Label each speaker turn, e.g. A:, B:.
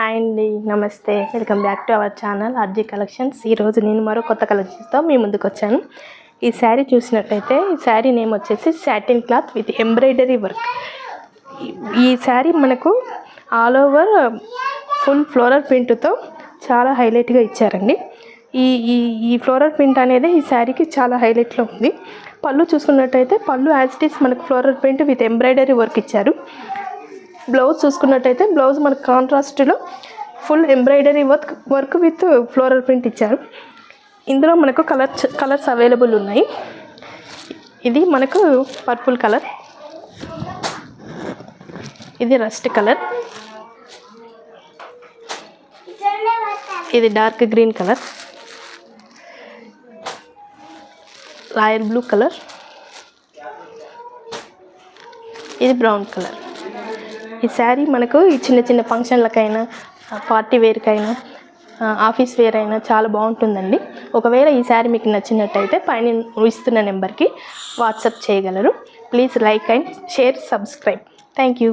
A: Hi అండి, నమస్తే. Welcome back to our channel RG collections. ఈరోజు నేను మరో కొత్త కలెక్షన్స్తో మీ ముందుకు వచ్చాను. ఈ శారీ చూసినట్టయితే ఈ శారీ నేమ్ వచ్చేసి satin cloth with embroidery work. ఈ శారీ మనకు ఆల్ ఓవర్ ఫుల్ ఫ్లోరల్ ప్రింట్తో చాలా హైలైట్గా ఇచ్చారండి. ఈ ఈ ఈ ఫ్లోరల్ ప్రింట్ అనేది ఈ శారీకి చాలా హైలైట్లో ఉంది. పళ్ళు చూసుకున్నట్టయితే పళ్ళు యాజ్ ఇట్ ఈస్ మనకు floral print with embroidery work ఇచ్చారు. బ్లౌజ్ చూసుకున్నట్టయితే బ్లౌజ్ మనకు కాంట్రాస్ట్లో full embroidery work with floral print ఇచ్చారు. ఇందులో మనకు కలర్స్ అవైలబుల్ ఉన్నాయి. ఇది మనకు పర్పుల్ కలర్, ఇది రస్ట్ కలర్, ఇది dark green colour, royal blue colour, ఇది బ్రౌన్ కలర్. ఈ శారీ మనకు ఈ చిన్న చిన్న ఫంక్షన్లకైనా పార్టీ వేర్కైనా ఆఫీస్ వేర్ అయినా చాలా బాగుంటుందండి. ఒకవేళ ఈ శారీ మీకు నచ్చినట్టయితే పైన ఇస్తున్న నెంబర్కి వాట్సాప్ చేయగలరు. Please like and share, subscribe. Thank you.